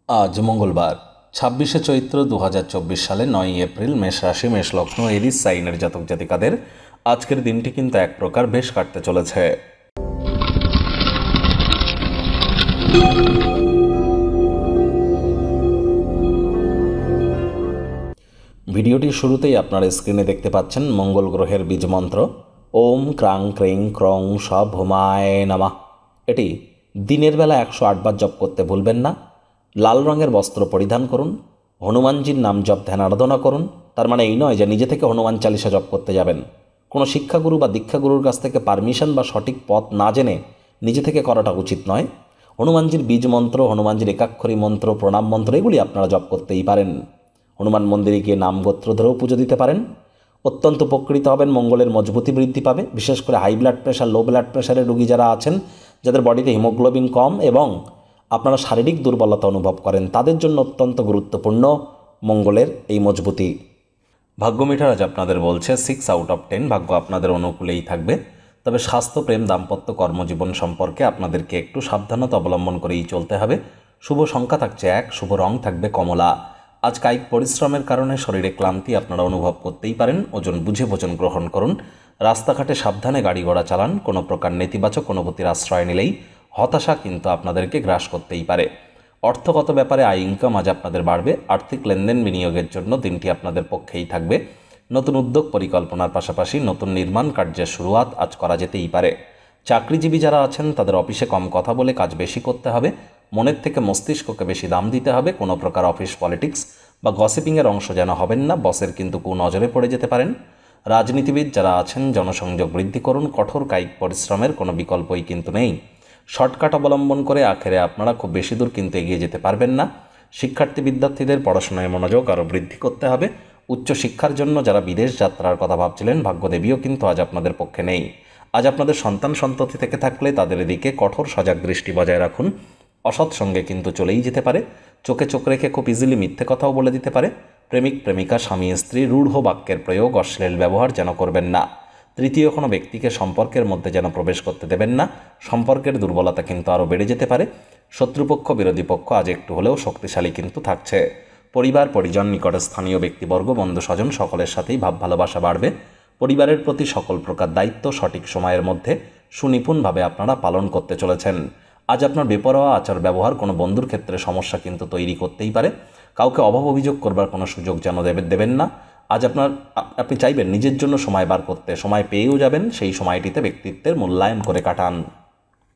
আজ মঙ্গলবার ২৬শে চৈত্র ২০২৪ সালে ৯ই এপ্রিল মেষ রাশি মেষ লগ্ন এরিস সাইনের জাতক জাতিকাদের আজকের দিনটি কিন্তু এক প্রকার বেশ কাটতে চলেছে। ভিডিওটির শুরুতেই আপনারা স্ক্রিনে দেখতে পাচ্ছেন মঙ্গল গ্রহের বীজ মন্ত্র ওম ক্রাং ক্রিং ক্রং স ভূমায় নমঃ। এটি দিনের বেলা ১০৮ বার জপ করতে ভুলবেন না। লাল রঙের বস্ত্র পরিধান করুন, হনুমানজির নাম জপ ধ্যান আরাধনা করুন। তার মানে এই নয় যে নিজে থেকে হনুমান চালিসা জপ করতে যাবেন। কোনো শিক্ষাগুরু বা দীক্ষাগুরুর কাছ থেকে পারমিশন বা সঠিক পথ না জেনে নিজে থেকে করাটা উচিত নয়। হনুমানজির বীজ মন্ত্র, হনুমানজির একাক্ষরী মন্ত্র, প্রণাম মন্ত্র এগুলি আপনারা জপ করতেই পারেন। হনুমান মন্দিরে গিয়ে নাম গোত্র ধরেও পুজো দিতে পারেন। অত্যন্ত উপকৃত হবেন, মঙ্গলের মজবুতি বৃদ্ধি পাবে। বিশেষ করে high blood pressure, low blood প্রেশারের রোগী যারা আছেন, যাদের বডিতে হিমোগ্লোবিন কম এবং আপনারা শারীরিক দুর্বলতা অনুভব করেন, তাদের জন্য অত্যন্ত গুরুত্বপূর্ণ মঙ্গলের এই মজবুতি। ভাগ্য মিটার আজ আপনাদের বলছে 6 আউট অফ 10, ভাগ্য আপনাদের অনুকূলেই থাকবে। তবে স্বাস্থ্য, প্রেম, দাম্পত্য, কর্মজীবন সম্পর্কে আপনাদেরকে একটু সাবধানতা অবলম্বন করেই চলতে হবে। শুভ সংখ্যা থাকছে 1, শুভ রং থাকবে কমলা। আজ কায়িক পরিশ্রমের কারণে শরীরে ক্লান্তি আপনারা অনুভব করতেই পারেন। ওজন বুঝে ভোজন গ্রহণ করুন। রাস্তাঘাটে সাবধানে গাড়ি ঘোড়া চালান। কোনো প্রকার নেতিবাচক অনুভূতির আশ্রয় নিলেই হতাশা কিন্তু আপনাদেরকে গ্রাস করতেই পারে। অর্থগত ব্যাপারে আয় ইনকাম আজ আপনাদের বাড়বে। আর্থিক লেনদেন বিনিয়োগের জন্য দিনটি আপনাদের পক্ষেই থাকবে। নতুন উদ্যোগ পরিকল্পনার পাশাপাশি নতুন নির্মাণ কার্যের শুরুয়াত আজ করা যেতেই পারে। চাকরিজীবী যারা আছেন তাদের অফিসে কম কথা বলে কাজ বেশি করতে হবে। মনের থেকে মস্তিষ্ককে বেশি দাম দিতে হবে। কোনো প্রকার অফিস পলিটিক্স বা গসিপিংয়ের অংশ যেন হবেন না, বসের কিন্তু কুনজরে পড়ে যেতে পারেন। রাজনীতিবিদ যারা আছেন জনসংযোগ বৃদ্ধি করুন। কঠোর কায়িক পরিশ্রমের কোনো বিকল্পই কিন্তু নেই। শর্টকাট অবলম্বন করে আখেরে আপনারা খুব বেশি দূর কিন্তু এগিয়ে যেতে পারবেন না। শিক্ষার্থী বিদ্যার্থীদের পড়াশোনায় মনোযোগ আরও বৃদ্ধি করতে হবে। উচ্চশিক্ষার জন্য যারা বিদেশ যাত্রার কথা ভাবছিলেন, ভাগ্যদেবীও কিন্তু আজ আপনাদের পক্ষে নেই। আজ আপনাদের সন্তান সন্ততি থেকে থাকলে তাদের দিকে কঠোর সজাগ দৃষ্টি বজায় রাখুন। অসৎ সঙ্গে কিন্তু চলেই যেতে পারে। চোখে চোখ রেখে খুব ইজিলি মিথ্যে কথাও বলে দিতে পারে। প্রেমিক প্রেমিকা, স্বামী স্ত্রী রূঢ় বাক্যের প্রয়োগ, অশ্লীল ব্যবহার যেন করবেন না। তৃতীয় কোনো ব্যক্তিকে সম্পর্কের মধ্যে যেন প্রবেশ করতে দেবেন না। সম্পর্কের দুর্বলতা কিন্তু আরও বেড়ে যেতে পারে। শত্রুপক্ষ বিরোধী পক্ষ আজ একটু হলেও শক্তিশালী কিন্তু থাকছে। পরিবার পরিজন, নিকটে স্থানীয় ব্যক্তিবর্গ, বন্ধু স্বজন সকলের সাথেই ভাব ভালোবাসা বাড়বে। পরিবারের প্রতি সকল প্রকার দায়িত্ব সঠিক সময়ের মধ্যে সুনিপুণভাবে আপনারা পালন করতে চলেছেন। আজ আপনার বেপরোয়া আচার ব্যবহার কোনো বন্ধুর ক্ষেত্রে সমস্যা কিন্তু তৈরি করতেই পারে। কাউকে অভাব অভিযোগ করবার কোনো সুযোগ যেন দেবেন না। আজ আপনি চাইবেন নিজের জন্য সময় বার করতে, সময় পেয়েও যাবেন। সেই সময়টিতে ব্যক্তিত্বের মূল্যায়ন করে কাটান।